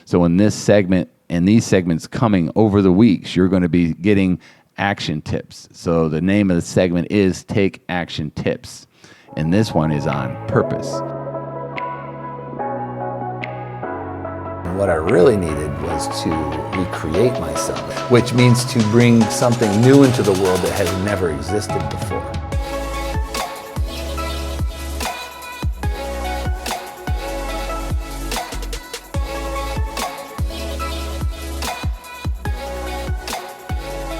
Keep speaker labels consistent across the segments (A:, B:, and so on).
A: So in this segment and these segments coming over the weeks, you're going to be getting action tips. So the name of the segment is Take Action Tips. And this one is on purpose.
B: What I really needed was to recreate myself, which means to bring something new into the world that has never existed before.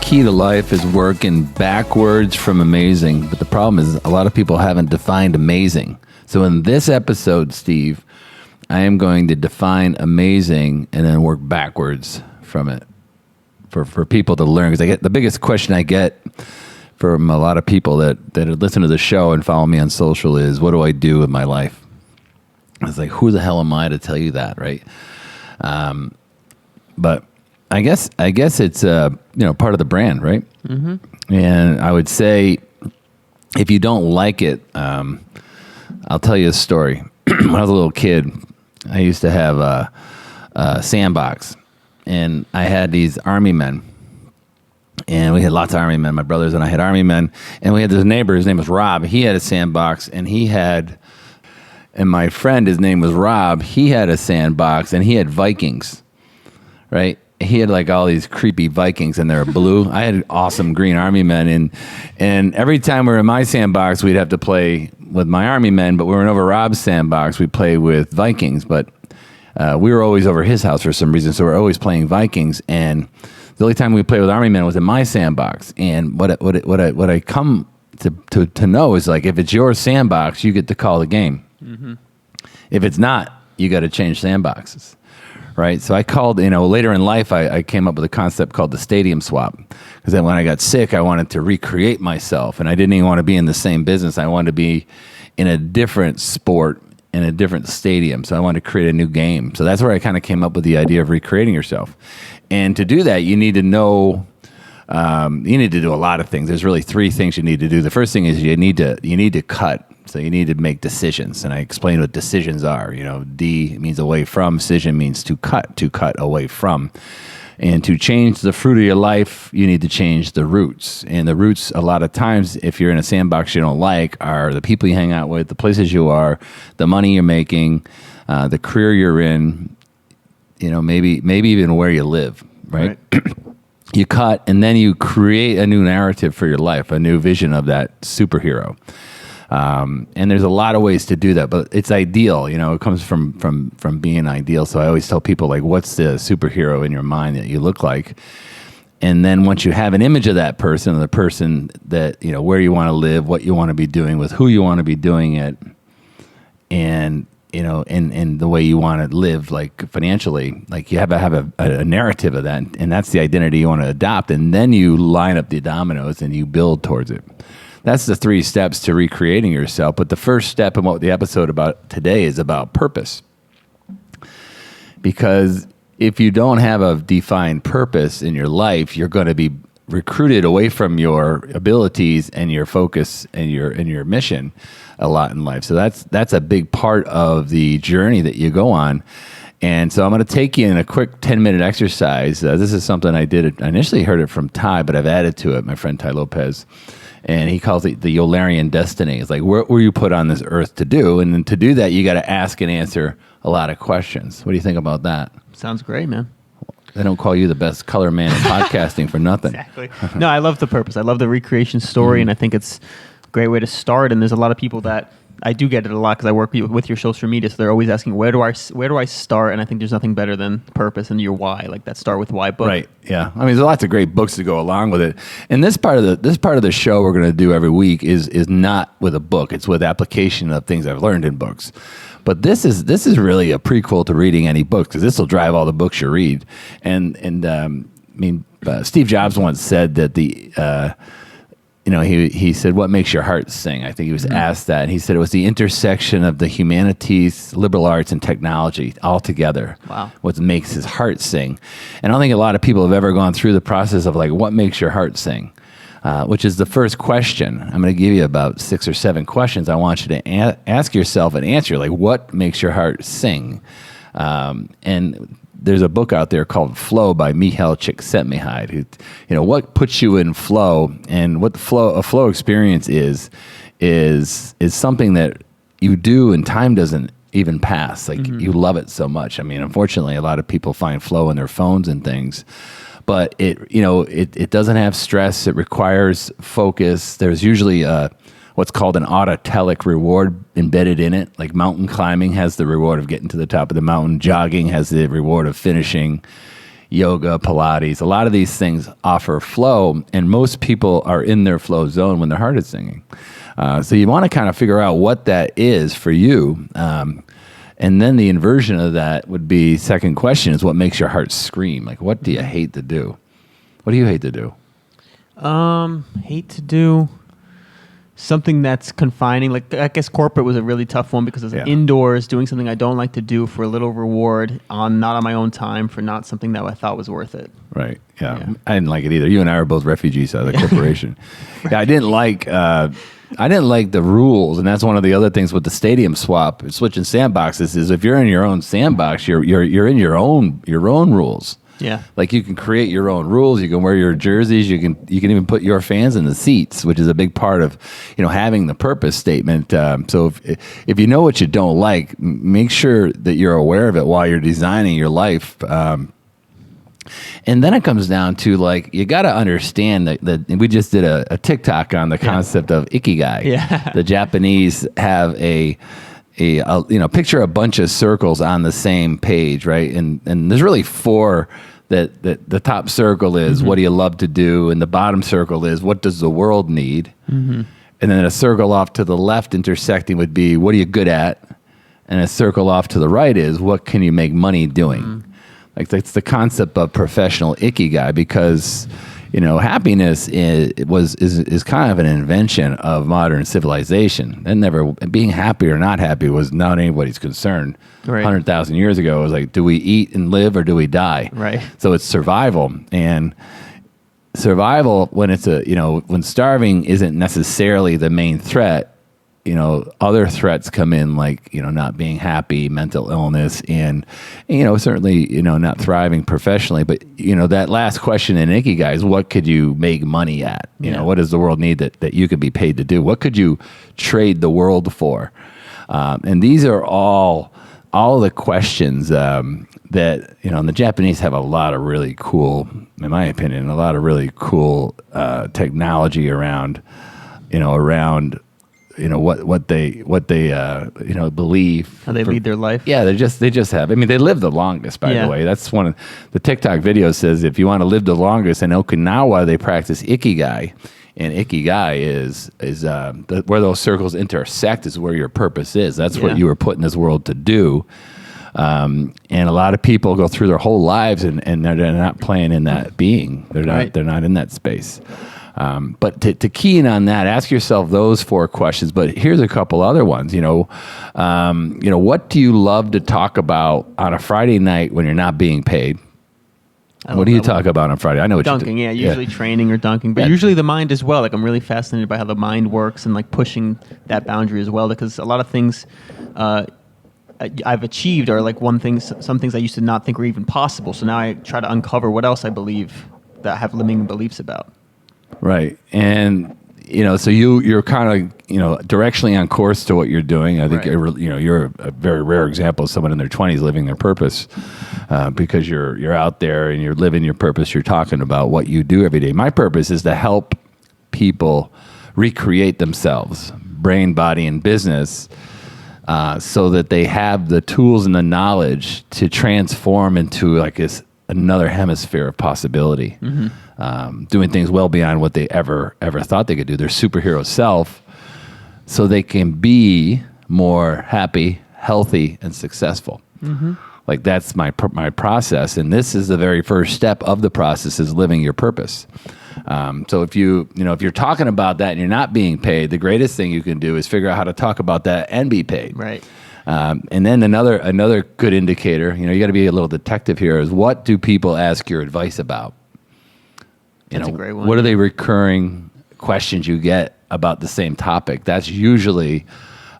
A: Key to life is working backwards from amazing. But the problem is a lot of people haven't defined amazing. So in this episode, Steve, I am going to define amazing and then work backwards from it for people to learn. Because I get the biggest question I get from a lot of people that listen to the show and follow me on social is, what do I do with my life? It's like, who the hell am I to tell you that, right? But I guess it's part of the brand, right? Mm-hmm. And I would say, if you don't like it, I'll tell you a story. When I was a little kid, I used to have a sandbox, and I had these army men, and we had lots of army men. My brothers and I had army men, and we had this neighbor. His name was Rob. He had a sandbox, and my friend, his name was Rob. He had a sandbox, and he had Vikings, right? He had like all these creepy Vikings, and they're blue. I had awesome green army men, and every time we were in my sandbox, we'd have to play with my army men, but we were over Rob's sandbox, we'd play with Vikings, but we were always over his house for some reason, so we're always playing Vikings, and the only time we played with army men was in my sandbox. And what I come to know is, like, if it's your sandbox, you get to call the game. Mm-hmm. If it's not, you got to change sandboxes. Right. So I called, later in life, I came up with a concept called the stadium swap. Because then when I got sick, I wanted to recreate myself. And I didn't even want to be in the same business. I wanted to be in a different sport, in a different stadium. So I wanted to create a new game. So that's where I kind of came up with the idea of recreating yourself. And to do that, you need to know, you need to do a lot of things. There's really 3 things you need to do. The first thing is you need to cut. So you need to make decisions, and I explained what decisions are. D means away from, decision means to cut away from. And to change the fruit of your life, you need to change the roots. And the roots, a lot of times, if you're in a sandbox you don't like, are the people you hang out with, the places you are, the money you're making, the career you're in, maybe even where you live, right? You cut, and then you create a new narrative for your life, a new vision of that superhero. And there's a lot of ways to do that, but it's ideal. It comes from being ideal. So I always tell people, like, what's the superhero in your mind that you look like? And then once you have an image of that person, the person that, where you want to live, what you want to be doing with, who you want to be doing it, and, and the way you want to live, like financially, like you have to have a narrative of that. And that's the identity you want to adopt. And then you line up the dominoes and you build towards it. That's the 3 steps to recreating yourself. But the first step in what the episode about today is about purpose. Because if you don't have a defined purpose in your life, you're going to be recruited away from your abilities and your focus and your mission a lot in life. So that's a big part of the journey that you go on. And so I'm going to take you in a quick 10-minute exercise. This is something I did. I initially heard it from Ty, but I've added to it, my friend Ty Lopez. And he calls it the Eulerian destiny. It's like, what were you put on this earth to do? And then to do that, you got to ask and answer a lot of questions. What do you think about that?
C: Sounds great, man.
A: They don't call you the best color man in podcasting for nothing.
C: Exactly. No, I love the purpose. I love the recreation story, and I think it's a great way to start. And there's a lot of people that I do get it a lot because I work with your social media, so they're always asking, where do I start? And I think there's nothing better than purpose and your why, like that Start With Why book.
A: Right. Yeah. I mean, there's lots of great books to go along with it. And this part of the show we're going to do every week is not with a book. It's with application of things I've learned in books. But this is really a prequel to reading any book, because this will drive all the books you read. And Steve Jobs once said that he said, what makes your heart sing? I think he was asked that. And he said it was the intersection of the humanities, liberal arts, and technology all together.
C: Wow.
A: What makes his heart sing. And I don't think a lot of people have ever gone through the process of, like, what makes your heart sing? Which is the first question. I'm going to give you about 6 or 7 questions I want you to ask yourself and answer, like, what makes your heart sing? And there's a book out there called Flow by Mihaly Csikszentmihalyi. What puts you in flow, and what a flow experience is something that you do and time doesn't even pass. Like you love it so much. I mean, unfortunately, a lot of people find flow in their phones and things, but it doesn't have stress. It requires focus. There's usually what's called an autotelic reward embedded in it. Like mountain climbing has the reward of getting to the top of the mountain. Jogging has the reward of finishing. Yoga, Pilates, a lot of these things offer flow, and most people are in their flow zone when their heart is singing. So you want to kind of figure out what that is for you. And then the inversion of that would be, second question is, what makes your heart scream? Like, what do you hate to do? What do you hate to do?
C: Hate to do something that's confining. Like, I guess corporate was a really tough one because it's indoors, doing something I don't like to do for a little reward, not on my own time, for not something that I thought was worth it.
A: Right. Yeah. I didn't like it either. You and I are both refugees out of the corporation. Right. Yeah, I didn't like the rules, and that's one of the other things with the stadium swap, switching sandboxes, is if you're in your own sandbox, you're in your own rules.
C: Yeah.
A: Like you can create your own rules. You can wear your jerseys. You can even put your fans in the seats, which is a big part of, having the purpose statement. So if you know what you don't like, make sure that you're aware of it while you're designing your life. And then it comes down to, like, you got to understand that we just did a TikTok on the concept of Icky Guy.
C: Yeah.
A: The Japanese have a picture a bunch of circles on the same page, right? And there's really four. That the top circle is what do you love to do, and the bottom circle is what does the world need, and then a circle off to the left intersecting would be what are you good at, and a circle off to the right is what can you make money doing. Like, that's the concept of professional Icky Guy, because happiness is kind of an invention of modern civilization. And never being happy or not happy was not anybody's concern.
C: Right.
A: 100,000 years ago, it was like, do we eat and live or do we die?
C: Right.
A: So it's survival, and survival when when starving isn't necessarily the main threat. Other threats come in, like, not being happy, mental illness, and, certainly, not thriving professionally. But, that last question in Icky Guy is, what could you make money at? What does the world need that you could be paid to do? What could you trade the world for? And these are all the questions that, and the Japanese have a lot of really cool, in my opinion, technology around what they believe,
C: how they lead their life.
A: Yeah, they just have. I mean, they live the longest, by the way. That's one of the TikTok videos says, if you want to live the longest, in Okinawa they practice Icky Guy, and Icky Guy is where those circles intersect is where your purpose is. That's what you were put in this world to do. And a lot of people go through their whole lives and they're not playing in that being. They're not in that space. But to key in on that, ask yourself those four questions. But here's a couple other ones. What do you love to talk about on a Friday night when you're not being paid? What do you talk about on Friday? I know what
C: dunking.
A: you do.
C: Usually training or dunking, but usually the mind as well. Like, I'm really fascinated by how the mind works and, like, pushing that boundary as well, because a lot of things I've achieved are like some things I used to not think were even possible. So now I try to uncover what else I believe that I have limiting beliefs about.
A: Right. And, so you're kind of, directionally on course to what you're doing. I think, you're a very rare example of someone in their 20s living their purpose, because you're out there and you're living your purpose. You're talking about what you do every day. My purpose is to help people recreate themselves, brain, body, and business, so that they have the tools and the knowledge to transform into, like, another hemisphere of possibility. Doing things well beyond what they ever thought they could do, their superhero self, so they can be more happy, healthy, and successful. Like, that's my process, and this is the very first step of the process, is living your purpose. So if you're talking about that and you're not being paid, the greatest thing you can do is figure out how to talk about that and be paid.
C: Right.
A: And then another good indicator, you got to be a little detective here, is what do people ask your advice about?
C: That's a great one.
A: What are they recurring questions you get about the same topic? That's usually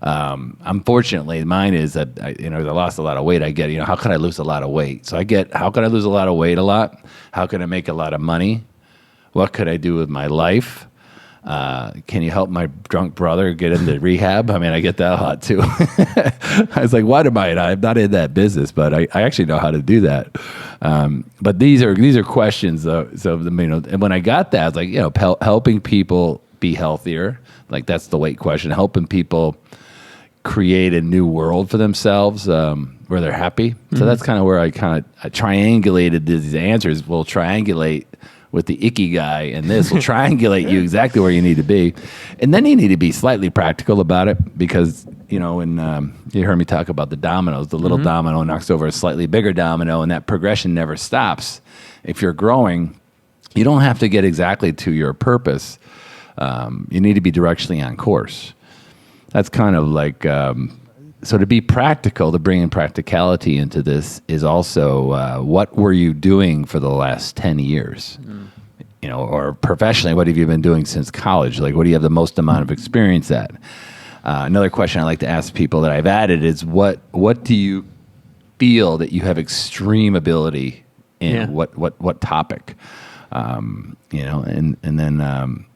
A: Unfortunately, mine is that I lost a lot of weight. I get, how can I lose a lot of weight? So I get, how can I lose a lot of weight a lot? How can I make a lot of money? What could I do with my life? Can you help my drunk brother get into rehab? I mean, I get that a lot too. I was like, what am I? I'm not in that business, but I actually know how to do that. But these are questions. So and when I got that, I was like, helping people be healthier. Like that's the weight question. Helping people create a new world for themselves where they're happy. So that's kind of where I triangulated these answers. We'll triangulate with the Icky Guy, and this will triangulate you exactly where you need to be. And then you need to be slightly practical about it because, when you heard me talk about the dominoes, the little domino knocks over a slightly bigger domino, and that progression never stops. If you're growing, you don't have to get exactly to your purpose. You need to be directionally on course. That's kind of like, so to be practical, to bring in practicality into this is also what were you doing for the last 10 years? Or professionally, what have you been doing since college? Like, what do you have the most amount of experience at? Another question I like to ask people that I've added is what do you feel that you have extreme ability in?
C: Yeah.
A: What topic? And then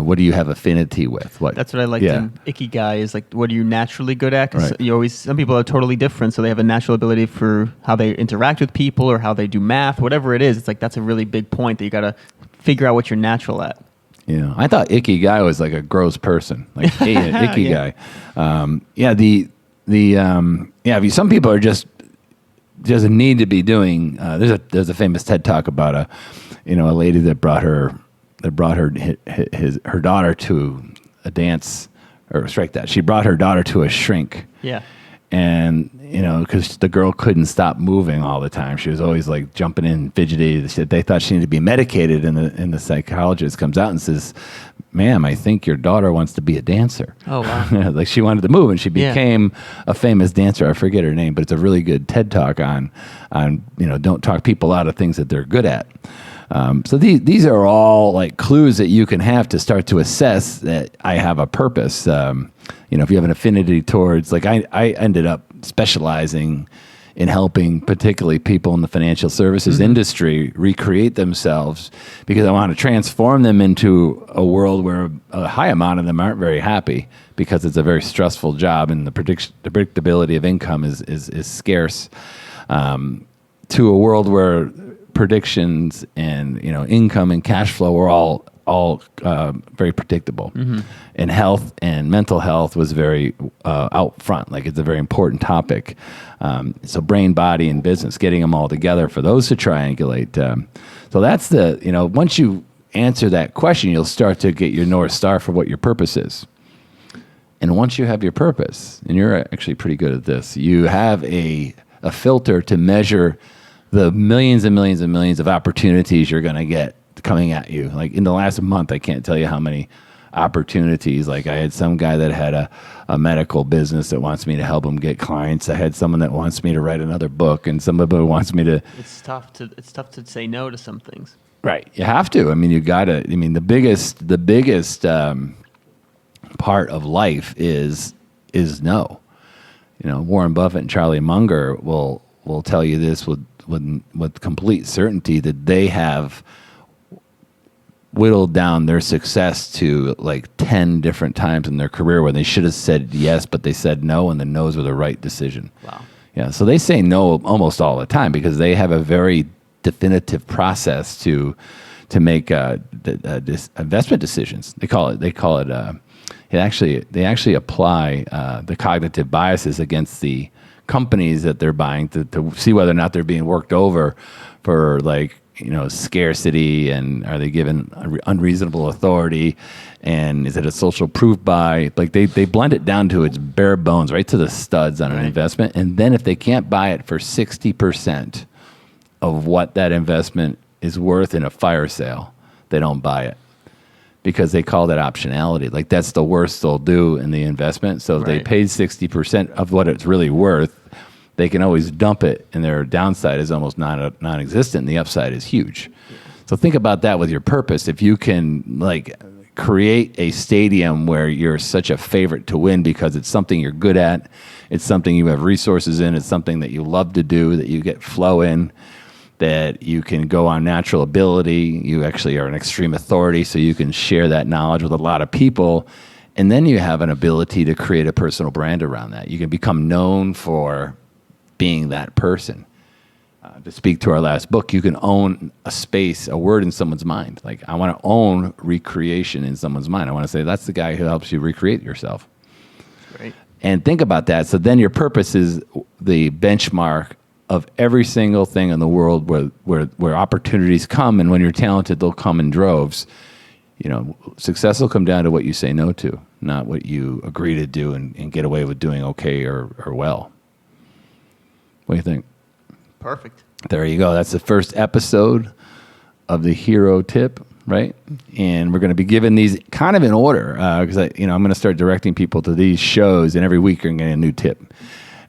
A: what do you have affinity with?
C: That's what I liked in Icky Guy is like, what are you naturally good at? Because some people are totally different, so they have a natural ability for how they interact with people or how they do math, whatever it is. It's like that's a really big point that you got to figure out what you're natural at.
A: Yeah, I thought Icky Guy was like a gross person, like hey, Icky Guy. Some people are just need to be doing. There's a famous TED talk about a lady that brought her daughter to a dance, or strike that. She brought her daughter to a shrink. Yeah. And, because the girl couldn't stop moving all the time. She was always like jumping in, fidgety. They thought she needed to be medicated. And the psychologist comes out and says, ma'am, I think your daughter wants to be a dancer. Oh, wow. Like she wanted to move and she became a famous dancer. I forget her name, but it's a really good TED talk on don't talk people out of things that they're good at. So these are all like clues that you can have to start to assess that I have a purpose. If you have an affinity towards, like I ended up specializing in helping particularly people in the financial services industry recreate themselves because I want to transform them into a world where a high amount of them aren't very happy because it's a very stressful job and the predictability of income is scarce, to a world where predictions and income and cash flow were all very predictable, and health and mental health was very out front. Like it's a very important topic. So brain, body, and business, getting them all together for those to triangulate. So that's once you answer that question, you'll start to get your North Star for what your purpose is. And once you have your purpose, and you're actually pretty good at this, you have a filter to measure the millions and millions and millions of opportunities you're going to get coming at you. Like in the last month, I can't tell you how many opportunities. Like I had some guy that had a medical business that wants me to help him get clients. I had someone that wants me to write another book, and somebody wants me to.
C: It's tough to say no to some things.
A: Right, you have to. I mean, you gotta. I mean, the biggest part of life is no. Warren Buffett and Charlie Munger will tell you this with complete certainty that they have whittled down their success to like 10 different times in their career where they should have said yes, but they said no, and the no's were the right decision. Wow. Yeah. So they say no almost all the time because they have a very definitive process to make investment decisions. They call it. They actually apply the cognitive biases against the companies that they're buying to see whether or not they're being worked over for scarcity, and are they given unreasonable authority, and is it a social proof buy? Like they blend it down to its bare bones, right to the studs on an investment. And then if they can't buy it for 60% of what that investment is worth in a fire sale, they don't buy it. Because they call that optionality. Like that's the worst they'll do in the investment. So if they paid 60% of what it's really worth, they can always dump it, and their downside is almost non-existent, and the upside is huge. So think about that with your purpose. If you can create a stadium where you're such a favorite to win because it's something you're good at. It's something you have resources in. It's something that you love to do, that you get flow in, that you can go on natural ability. You actually are an extreme authority, so you can share that knowledge with a lot of people. And then you have an ability to create a personal brand around that. You can become known for being that person. To speak to our last book, you can own a space, a word in someone's mind. Like, I want to own recreation in someone's mind. I want to say, that's the guy who helps you recreate yourself.
C: Right.
A: And think about that. So then your purpose is the benchmark of every single thing in the world where opportunities come. And when you're talented, they'll come in droves. You know, success will come down to what you say no to, not what you agree to do and get away with doing okay or well. What do you think?
C: Perfect.
A: There you go. That's the first episode of the Hero Tip, right? And we're going to be giving these kind of in order because I'm going to start directing people to these shows, and every week you're going to get a new tip.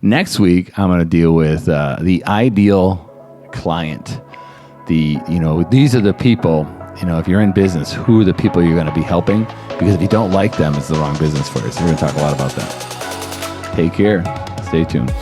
A: Next week, I'm going to deal with the ideal client. These are the people. If you're in business, who are the people you're going to be helping? Because if you don't like them, it's the wrong business for you. So we're going to talk a lot about that. Take care. Stay tuned.